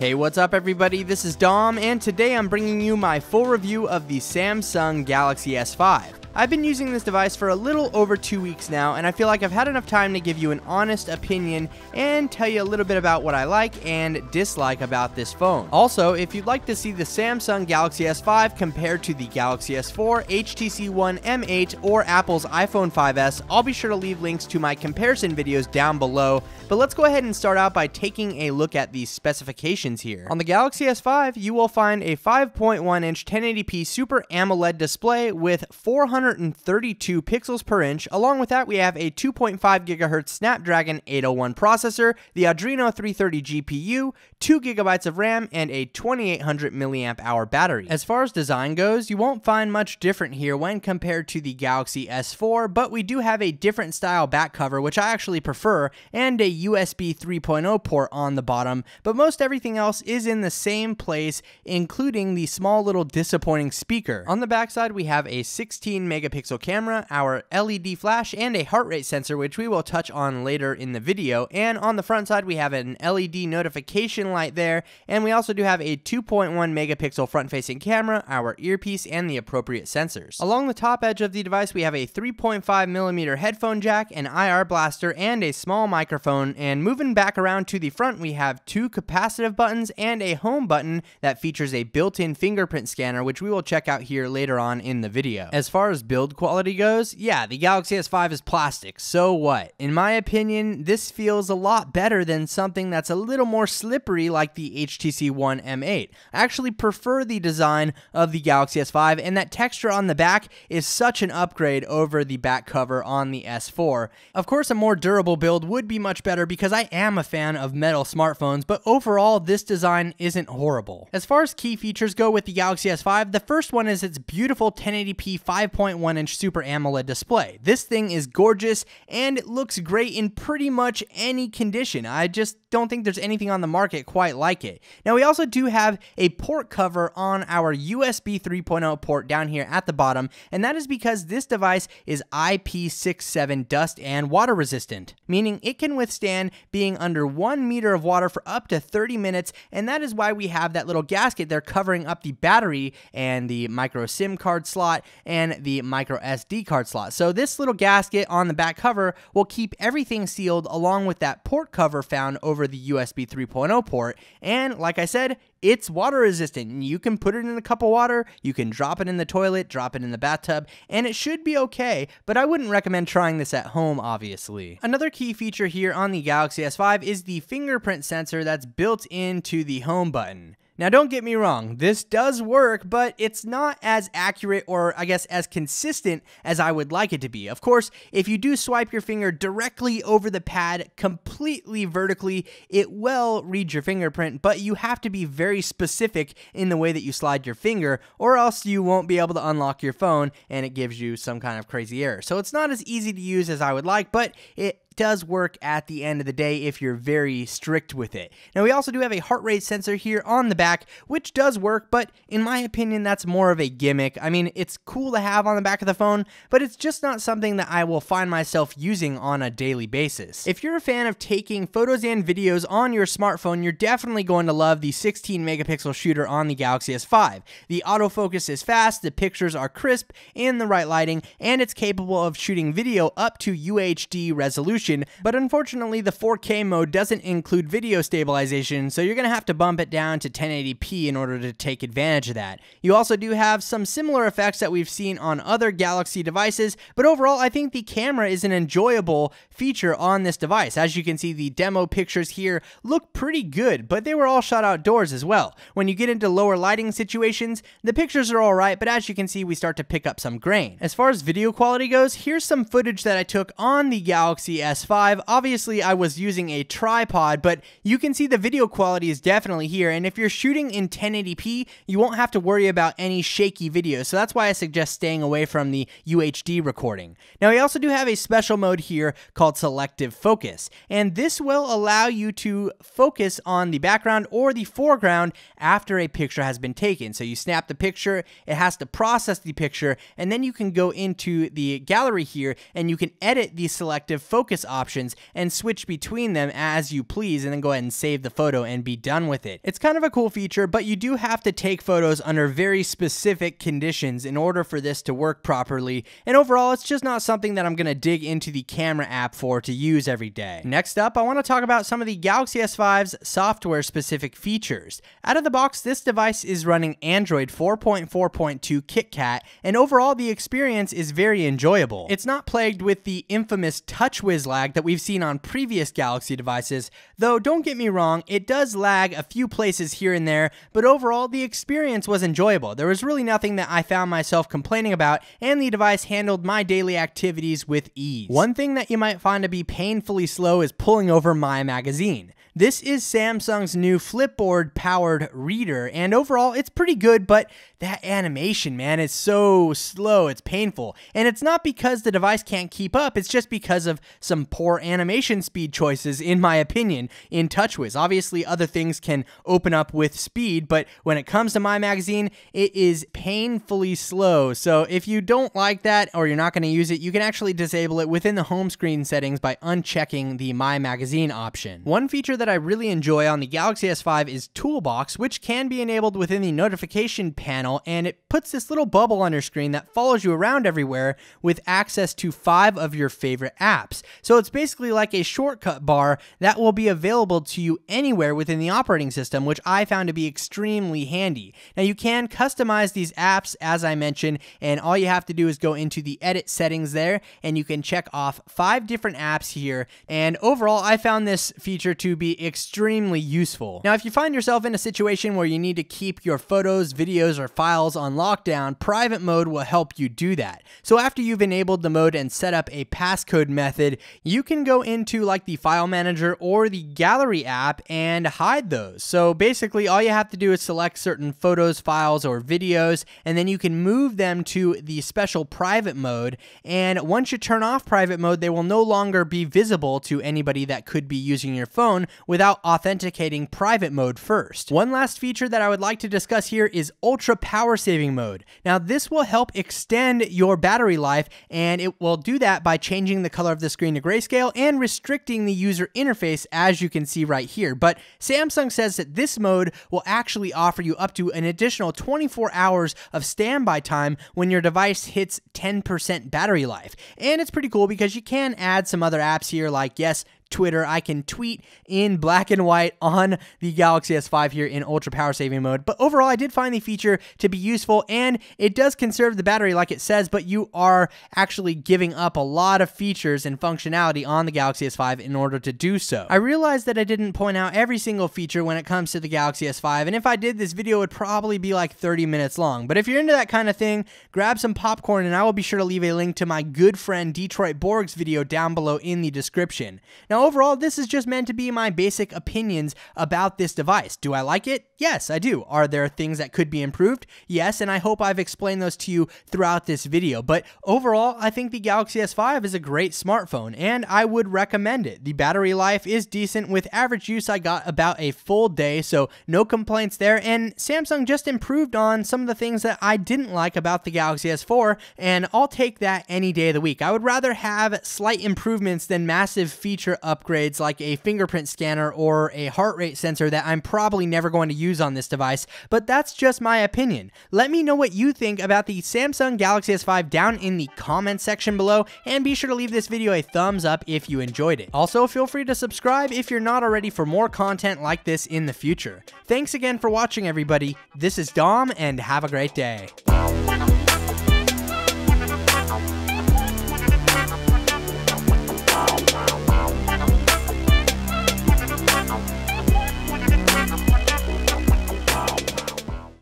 Hey, what's up everybody? This is Dom, and today I'm bringing you my full review of the Samsung Galaxy S5. I've been using this device for a little over 2 weeks now, and I feel like I've had enough time to give you an honest opinion and tell you a little bit about what I like and dislike about this phone. Also, if you'd like to see the Samsung Galaxy S5 compared to the Galaxy S4, HTC One M8, or Apple's iPhone 5S, I'll be sure to leave links to my comparison videos down below, but let's go ahead and start out by taking a look at the specifications here. On the Galaxy S5, you will find a 5.1-inch 1080p Super AMOLED display with 432 pixels per inch. Along with that, we have a 2.5 GHz Snapdragon 801 processor, the Adreno 330 GPU, 2 GB of RAM, and a 2800 mAh battery. As far as design goes, you won't find much different here when compared to the Galaxy S4, but we do have a different style back cover, which I actually prefer, and a USB 3.0 port on the bottom, but most everything else is in the same place, including the small little disappointing speaker. On the backside, we have a 16 megapixel camera, our LED flash, and a heart rate sensor, which we will touch on later in the video. And on the front side, we have an LED notification light there, and we also do have a 2.1 megapixel front-facing camera, our earpiece, and the appropriate sensors. Along the top edge of the device, we have a 3.5mm headphone jack, an IR blaster, and a small microphone. And moving back around to the front, we have two capacitive buttons and a home button that features a built-in fingerprint scanner, which we will check out here later on in the video. As far as build quality goes, yeah, the Galaxy S5 is plastic, so what? In my opinion, this feels a lot better than something that's a little more slippery like the HTC One M8. I actually prefer the design of the Galaxy S5, and that texture on the back is such an upgrade over the back cover on the S4. Of course, a more durable build would be much better because I am a fan of metal smartphones, but overall, this design isn't horrible. As far as key features go with the Galaxy S5, the first one is its beautiful 1080p 5.1-inch Super AMOLED display. This thing is gorgeous, and it looks great in pretty much any condition. I just don't think there's anything on the market quite like it. Now, we also do have a port cover on our USB 3.0 port down here at the bottom, and that is because this device is IP67 dust and water resistant, meaning it can withstand being under 1 meter of water for up to 30 minutes, and that is why we have that little gasket there covering up the battery and the micro SIM card slot and the micro SD card slot. So this little gasket on the back cover will keep everything sealed along with that port cover found over the USB 3.0 port, and like I said, it's water resistant. You can put it in a cup of water, you can drop it in the toilet, drop it in the bathtub, and it should be okay, but I wouldn't recommend trying this at home, obviously. Another key feature here on the Galaxy S5 is the fingerprint sensor that's built into the home button. Now, don't get me wrong, this does work, but it's not as accurate or, I guess, as consistent as I would like it to be. Of course, if you do swipe your finger directly over the pad completely vertically, it will read your fingerprint, but you have to be very specific in the way that you slide your finger, or else you won't be able to unlock your phone and it gives you some kind of crazy error. So it's not as easy to use as I would like, but it does work at the end of the day if you're very strict with it. Now, we also do have a heart rate sensor here on the back, which does work, but in my opinion, that's more of a gimmick. I mean, it's cool to have on the back of the phone, but it's just not something that I will find myself using on a daily basis. If you're a fan of taking photos and videos on your smartphone, you're definitely going to love the 16 megapixel shooter on the Galaxy S5. The autofocus is fast, the pictures are crisp in the right lighting, and it's capable of shooting video up to UHD resolution. But unfortunately, the 4K mode doesn't include video stabilization, so you're going to have to bump it down to 1080p in order to take advantage of that. You also do have some similar effects that we've seen on other Galaxy devices, but overall, I think the camera is an enjoyable feature on this device. As you can see, the demo pictures here look pretty good, but they were all shot outdoors as well. When you get into lower lighting situations, the pictures are alright, but as you can see, we start to pick up some grain. As far as video quality goes, here's some footage that I took on the Galaxy S5. Obviously, I was using a tripod, but you can see the video quality is definitely here, and if you're shooting in 1080p, you won't have to worry about any shaky video, so that's why I suggest staying away from the UHD recording. Now, we also do have a special mode here called Selective Focus, and this will allow you to focus on the background or the foreground after a picture has been taken. So you snap the picture, it has to process the picture, and then you can go into the gallery here, and you can edit the selective focus previous options and switch between them as you please, and then go ahead and save the photo and be done with it. It's kind of a cool feature, but you do have to take photos under very specific conditions in order for this to work properly, and overall it's just not something that I'm going to dig into the camera app for to use every day. Next up, I want to talk about some of the Galaxy S5's software specific features. Out of the box, this device is running Android 4.4.2 KitKat, and overall the experience is very enjoyable. It's not plagued with the infamous TouchWiz lag that we've seen on previous Galaxy devices, though don't get me wrong, it does lag a few places here and there, but overall the experience was enjoyable. There was really nothing that I found myself complaining about, and the device handled my daily activities with ease. One thing that you might find to be painfully slow is pulling over My Magazine. This is Samsung's new Flipboard powered reader, and overall it's pretty good, but that animation, man, is so slow, it's painful. And it's not because the device can't keep up, it's just because of some poor animation speed choices, in my opinion, in TouchWiz. Obviously other things can open up with speed, but when it comes to My Magazine, it is painfully slow. So if you don't like that, or you're not going to use it, you can actually disable it within the home screen settings by unchecking the My Magazine option. One feature that I really enjoy on the Galaxy S5 is Toolbox, which can be enabled within the notification panel, and it puts this little bubble on your screen that follows you around everywhere with access to 5 of your favorite apps. So it's basically like a shortcut bar that will be available to you anywhere within the operating system, which I found to be extremely handy. Now you can customize these apps, as I mentioned, and all you have to do is go into the edit settings there, and you can check off 5 different apps here, and overall I found this feature to be extremely useful. Now if you find yourself in a situation where you need to keep your photos, videos, or files on lockdown, private mode will help you do that. So after you've enabled the mode and set up a passcode method, you can go into like the file manager or the gallery app and hide those. So basically all you have to do is select certain photos, files, or videos, and then you can move them to the special private mode, and once you turn off private mode, they will no longer be visible to anybody that could be using your phone without authenticating private mode first. One last feature that I would like to discuss here is ultra power saving mode. Now this will help extend your battery life, and it will do that by changing the color of the screen to grayscale and restricting the user interface, as you can see right here. But Samsung says that this mode will actually offer you up to an additional 24 hours of standby time when your device hits 10% battery life. And it's pretty cool because you can add some other apps here, like, yes, Twitter. I can tweet in black and white on the Galaxy S5 here in ultra power saving mode. But overall, I did find the feature to be useful, and it does conserve the battery like it says, but you are actually giving up a lot of features and functionality on the Galaxy S5 in order to do so. I realized that I didn't point out every single feature when it comes to the Galaxy S5, and if I did, this video would probably be like 30 minutes long. But if you're into that kind of thing, grab some popcorn, and I will be sure to leave a link to my good friend Detroit Borg's video down below in the description. Now, overall, this is just meant to be my basic opinions about this device. Do I like it? Yes, I do. Are there things that could be improved? Yes, and I hope I've explained those to you throughout this video. But overall, I think the Galaxy S5 is a great smartphone, and I would recommend it. The battery life is decent. With average use, I got about a full day, so no complaints there. And Samsung just improved on some of the things that I didn't like about the Galaxy S4, and I'll take that any day of the week. I would rather have slight improvements than massive feature upgrades like a fingerprint scanner or a heart rate sensor that I'm probably never going to use on this device, but that's just my opinion. Let me know what you think about the Samsung Galaxy S5 down in the comments section below, and be sure to leave this video a thumbs up if you enjoyed it. Also, feel free to subscribe if you're not already for more content like this in the future. Thanks again for watching, everybody. This is Dom, and have a great day.